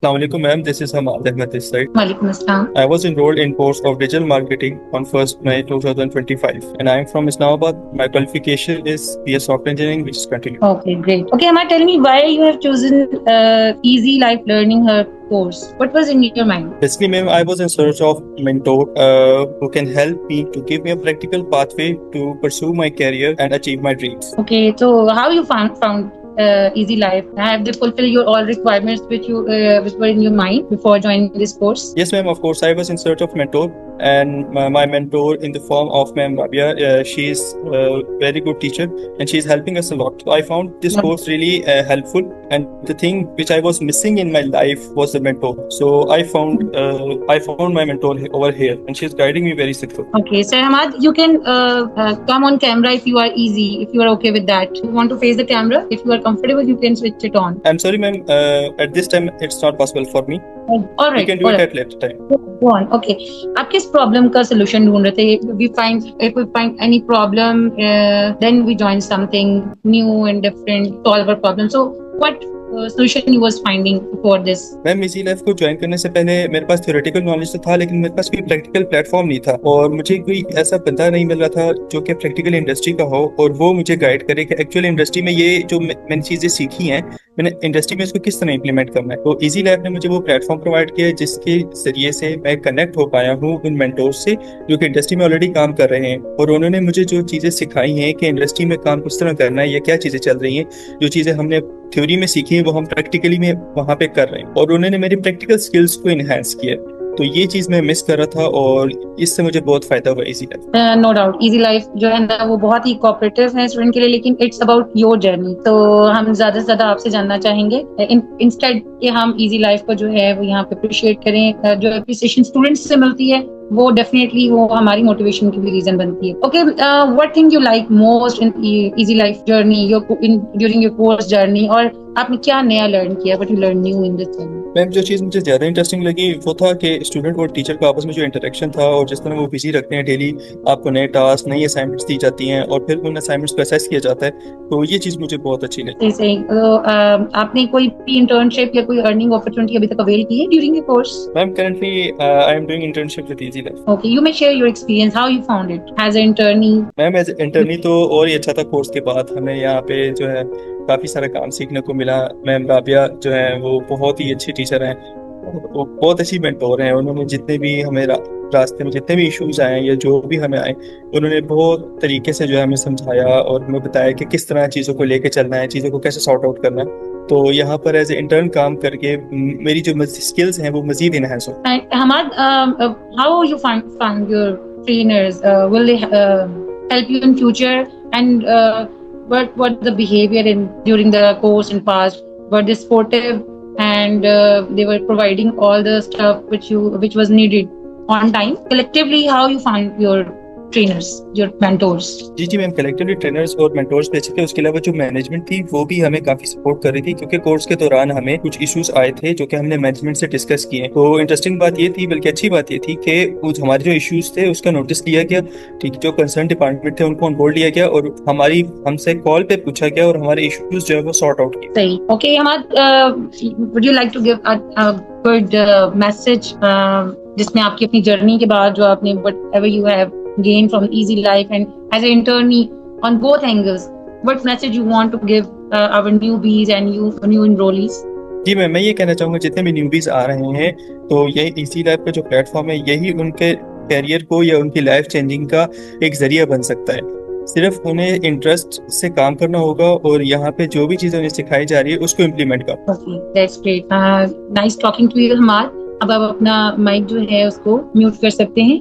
Assalamualaikum ma'am, this is Hamad Ahmed this side. Walaikum Assalam. I was enrolled in course of digital marketing on 1st May 2025 and I am from Islamabad. My qualification is BS Software Engineering which is continuing. Okay, great. Okay, Hamad, tell me why you have chosen Easy Life Learning her course. What was in your mind? Basically ma'am, I was in search of mentor who can help me to give me a practical pathway to pursue my career and achieve my dreams. Okay, so how you found Easy Life? Have they fulfilled your all requirements which were in your mind before joining this course? Yes ma'am, of course I was in search of mentor and my mentor in the form of ma'am Rabia, she is a very good teacher and she is helping us a lot. So I found this course really helpful, and the thing which I was missing in my life was the mentor. So I found my mentor over here and she is guiding me very successfully. Okay, so Hamad, you can come on camera if you are easy, if you are okay with that. You want to face the camera? If you are comfortable, you can switch it on. I'm sorry ma'am, at this time it's not possible for me. All right. You can do it at later time. Go on. Okay. आप किस problem का solution ढूंढ रहे थे? If we find any problem, then we join something new and different, solve our problem. So what solution you was finding for this? Ma'am easy life को join करने से पहले मेरे पास थ्योरेटिकल नॉलेज तो था, लेकिन मेरे पास कोई प्रैक्टिकल प्लेटफॉर्म नहीं था और मुझे कोई ऐसा बंदा नहीं मिल रहा था जो कि प्रैक्टिकल इंडस्ट्री का हो और वो मुझे गाइड करे कि एक्चुअल इंडस्ट्री में ये जो मैंने चीजें सीखी हैं मैंने इंडस्ट्री में इसको किस तरह इंप्लीमेंट करना है। तो इजी लाइफ ने मुझे वो प्लेटफॉर्म प्रोवाइड किया जिसके जरिए से मैं कनेक्ट हो पाया हूँ उन मेंटोर से जो कि इंडस्ट्री में ऑलरेडी काम कर रहे हैं, और उन्होंने मुझे जो चीजें सिखाई हैं कि इंडस्ट्री में काम किस तरह करना है या क्या चीजें चल रही हैं, जो चीजें हमने थ्योरी में सीखी है वो हम प्रैक्टिकली में वहां पे कर रहे हैं और उन्होंने मेरी प्रैक्टिकल स्किल्स को इनहेंस किया। तो ये चीज मैं मिस कर रहा था और इससे मुझे बहुत फायदा हुआ easy life. No doubt easy life जो है ना वो बहुत ही कोऑपरेटिव है स्टूडेंट के लिए, लेकिन इट्स अबाउट योर जर्नी। तो हम ज्यादा से ज्यादा आपसे जानना चाहेंगे इंस्टेड कि हम इजी लाइफ को जो है वो यहाँ पे अप्रिशिएट करें। जो अप्रिसिएशन स्टूडेंट्स से मिलती है वो डेफिनेटली वो हमारी मोटिवेशन की भी रीजन बनती है। Okay, what thing you like most in easy life journey during your course journey, और आपने क्या नया लर्न किया? What you learn new in this journey? Ma'am जो चीज़ मुझे ज़्यादा इंटरेस्टिंग लगी वो था कि स्टूडेंट और टीचर का आपस में जो इंटरेक्शन था और जिस तरह वो बिजी रखते हैं, डेली आपको नए टास्क नई असाइनमेंट्स दी जाती हैं और फिर उन असाइनमेंट्स को असेस किया जाता है, तो ये चीज़ मुझे बहुत अच्छी लगी। सही। तो आपने कोई भी इंटर्नशिप या कोई अर्निंग अपॉर्चुनिटी अभी तक अवेल की है during your course? Ma'am currently I am doing internship with easy life. Okay, you may share your experience, how you found it as an internee? Ma'am as internee तो और ही अच्छा था। Course के बाद हमें यहाँ पे जो है काफ़ी सारा काम सीखने को मिला। मैम राबिया जो है वो बहुत ही अच्छी टीचर हैं, वो बहुत अच्छी मेंटोर हैं। उन्होंने जितने भी हमें रास्ते में जितने भी इश्यूज आए या जो भी हमें आए उन्होंने बहुत तरीके से जो है हमें समझाया और हमें बताया कि किस तरह चीज़ों को लेके चलना है, चीज़ों को कैसे सॉर्ट आउट करना है। तो यहाँ पर एज ए इंटर्न काम करके मेरी जो स्किल्स हैं वो मजीद इनहेंस हो। Hamad, how you find your trainers? Will they help you in future? And what the behavior during the course in past? Were they supportive and they were providing all the stuff which was needed on time? Collectively, how you find your trainers, your mentors? जी ma'am, collectively trainers और mentors बेचे थे। उसके अलावा जो management थी वो भी हमें काफी सपोर्ट कर रही थी, क्योंकि कोर्स के दौरान हमें कुछ इश्यूज आए थे जो कि हमने मैनेजमेंट से डिस्कस किए। तो इंटरेस्टिंग बात ये थी, बल्कि अच्छी बात ये थी कि हमारे जो इश्यूज थे उसका नोटिस लिया गया, ठीक, जो कंसर्न डिपार्टमेंट थे उनको ऑन बोर्ड लिया गया और हमसे कॉल पे पूछा गया और हमारे इश्यूज जो है वो सॉर्ट आउट किए। सही। Okay Hamad, would you like to give a good message जिसमें आपकी अपनी जर्नी के बाद जो आपने whatever you have gain from easy life and as an internee on both angles, what message you want to give our newbies and new enrollees? जी मैं ये कहना चाहूँगा जितने भी न्यूबीज आ रहे हैं तो यही इजी लाइफ का जो प्लेटफॉर्म है यही उनके कैरियर को या उनकी लाइफ चेंजिंग का एक जरिया बन सकता है। सिर्फ उन्हें इंटरेस्ट से काम करना होगा और यहाँ पे जो भी चीज़ें उन्हें सिखाई जा रही है उसको इम्प्लीमेंट करना। Okay, that's great. Nice talking to you, Hamad. अब आप अपना माइक जो है उसको म्यूट कर सकते हैं।